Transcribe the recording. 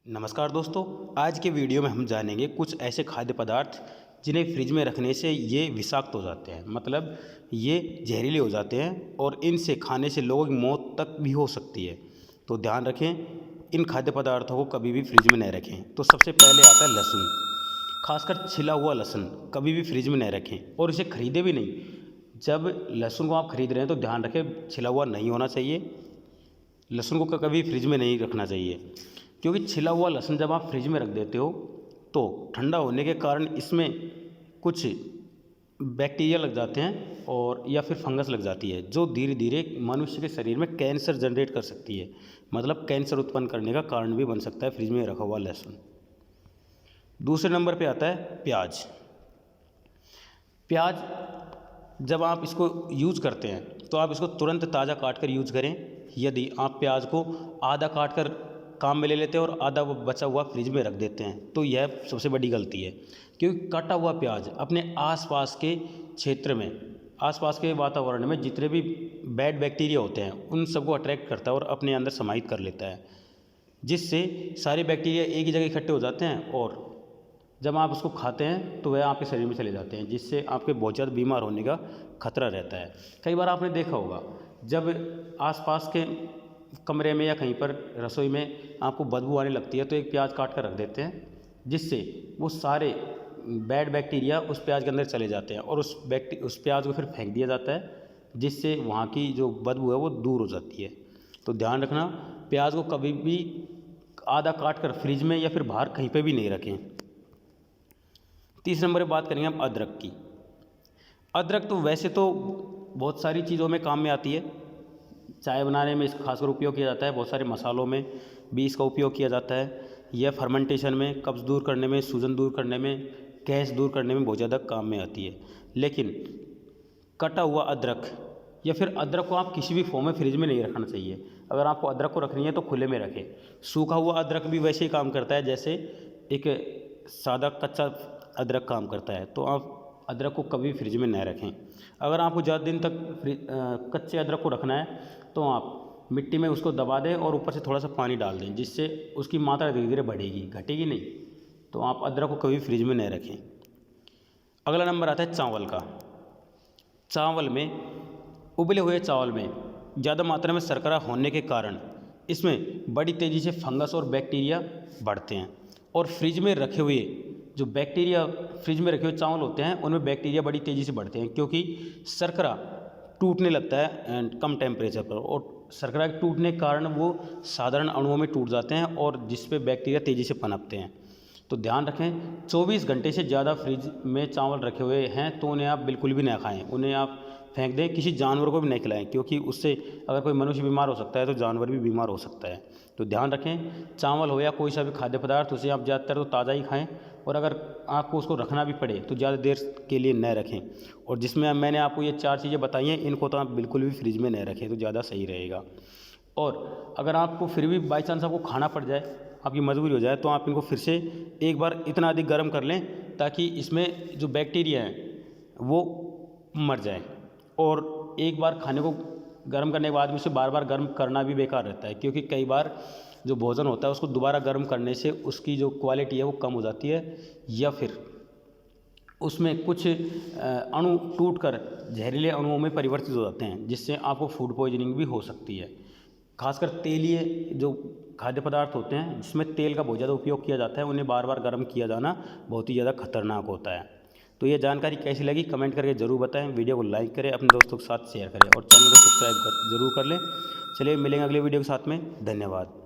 नमस्कार दोस्तों, आज के वीडियो में हम जानेंगे कुछ ऐसे खाद्य पदार्थ जिन्हें फ्रिज में रखने से ये विषाक्त हो जाते हैं, मतलब ये जहरीले हो जाते हैं और इनसे खाने से लोगों की मौत तक भी हो सकती है। तो ध्यान रखें, इन खाद्य पदार्थों को कभी भी फ्रिज में नहीं रखें। तो सबसे पहले आता है लहसुन, खासकर छिला हुआ लहसुन कभी भी फ्रिज में नहीं रखें और इसे खरीदे भी नहीं। जब लहसुन को आप खरीद रहे हैं तो ध्यान रखें छिला हुआ नहीं होना चाहिए। लहसुन को कभी फ्रिज में नहीं रखना चाहिए, क्योंकि छिला हुआ लहसुन जब आप फ्रिज में रख देते हो तो ठंडा होने के कारण इसमें कुछ बैक्टीरिया लग जाते हैं और या फिर फंगस लग जाती है, जो धीरे धीरे मनुष्य के शरीर में कैंसर जनरेट कर सकती है, मतलब कैंसर उत्पन्न करने का कारण भी बन सकता है फ्रिज में रखा हुआ लहसुन। दूसरे नंबर पे आता है प्याज। प्याज जब आप इसको यूज़ करते हैं तो आप इसको तुरंत ताज़ा काट कर यूज़ करें। यदि आप प्याज को आधा काट कर काम में ले लेते हैं और आधा वो बचा हुआ फ्रिज में रख देते हैं तो यह सबसे बड़ी गलती है, क्योंकि कटा हुआ प्याज अपने आसपास के क्षेत्र में, आसपास के वातावरण में जितने भी बैड बैक्टीरिया होते हैं उन सबको अट्रैक्ट करता है और अपने अंदर समाहित कर लेता है, जिससे सारे बैक्टीरिया एक ही जगह इकट्ठे हो जाते हैं और जब आप उसको खाते हैं तो वह आपके शरीर में चले जाते हैं, जिससे आपके बहुत ज़्यादा बीमार होने का खतरा रहता है। कई बार आपने देखा होगा, जब आसपास के कमरे में या कहीं पर रसोई में आपको बदबू आने लगती है तो एक प्याज काट कर रख देते हैं, जिससे वो सारे बैड बैक्टीरिया उस प्याज के अंदर चले जाते हैं और उस प्याज को फिर फेंक दिया जाता है, जिससे वहाँ की जो बदबू है वो दूर हो जाती है। तो ध्यान रखना, प्याज को कभी भी आधा काट कर फ्रिज में या फिर बाहर कहीं पर भी नहीं रखें। तीसरे नंबर पर बात करेंगे हम अदरक की। अदरक तो वैसे तो बहुत सारी चीज़ों में काम में आती है, चाय बनाने में इसका खासकर उपयोग किया जाता है, बहुत सारे मसालों में भी इसका उपयोग किया जाता है। यह फर्मेंटेशन में, कब्ज़ दूर करने में, सूजन दूर करने में, गैस दूर करने में बहुत ज़्यादा काम में आती है। लेकिन कटा हुआ अदरक या फिर अदरक को आप किसी भी फॉर्म में फ्रिज में नहीं रखना चाहिए। अगर आपको अदरक को रखनी है तो खुले में रखें। सूखा हुआ अदरक भी वैसे ही काम करता है जैसे एक सादा कच्चा अदरक काम करता है, तो आप अदरक को कभी फ्रिज में न रखें। अगर आपको ज़्यादा दिन तक कच्चे अदरक को रखना है तो आप मिट्टी में उसको दबा दें और ऊपर से थोड़ा सा पानी डाल दें, जिससे उसकी मात्रा धीरे धीरे बढ़ेगी, घटेगी नहीं। तो आप अदरक को कभी फ्रिज में न रखें। अगला नंबर आता है चावल का। चावल में, उबले हुए चावल में ज़्यादा मात्रा में शर्करा होने के कारण इसमें बड़ी तेज़ी से फंगस और बैक्टीरिया बढ़ते हैं और फ्रिज में रखे हुए जो बैक्टीरिया, फ्रिज में रखे हुए चावल होते हैं उनमें बैक्टीरिया बड़ी तेज़ी से बढ़ते हैं, क्योंकि शर्करा टूटने लगता है कम टेम्परेचर पर, और शर्करा के टूटने के कारण वो साधारण अणुओं में टूट जाते हैं और जिस पे बैक्टीरिया तेज़ी से पनपते हैं। तो ध्यान रखें, 24 घंटे से ज़्यादा फ्रिज में चावल रखे हुए हैं तो उन्हें आप बिल्कुल भी ना खाएं, उन्हें आप फेंक दें, किसी जानवर को भी नहीं खिलाएं, क्योंकि उससे अगर कोई मनुष्य बीमार हो सकता है तो जानवर भी बीमार हो सकता है। तो ध्यान रखें, चावल हो या कोई सा भी खाद्य पदार्थ, उसे आप ज़्यादातर तो ताज़ा ही खाएं और अगर आपको उसको रखना भी पड़े तो ज़्यादा देर के लिए न रखें। और जिसमें मैंने आपको ये 4 चीज़ें बताई हैं, इनको तो आप बिल्कुल भी फ्रिज में न रखें तो ज़्यादा सही रहेगा। और अगर आपको फिर भी बाई चांस आपको खाना पड़ जाए, आपकी मजबूरी हो जाए, तो आप इनको फिर से एक बार इतना अधिक गर्म कर लें ताकि इसमें जो बैक्टीरिया हैं वो मर जाए। और एक बार खाने को गर्म करने के बाद भी उसे बार बार गर्म करना भी बेकार रहता है, क्योंकि कई बार जो भोजन होता है उसको दोबारा गर्म करने से उसकी जो क्वालिटी है वो कम हो जाती है, या फिर उसमें कुछ अणु टूटकर जहरीले अणुओं में परिवर्तित हो जाते हैं, जिससे आपको फूड पॉइजनिंग भी हो सकती है। खासकर तेलीय जो खाद्य पदार्थ होते हैं जिसमें तेल का बहुत ज़्यादा उपयोग किया जाता है, उन्हें बार बार गर्म किया जाना बहुत ही ज़्यादा खतरनाक होता है। तो ये जानकारी कैसी लगी कमेंट करके ज़रूर बताएं, वीडियो को लाइक करें, अपने दोस्तों के साथ शेयर करें और चैनल को सब्सक्राइब ज़रूर कर लें। चलिए मिलेंगे अगले वीडियो के साथ में। धन्यवाद।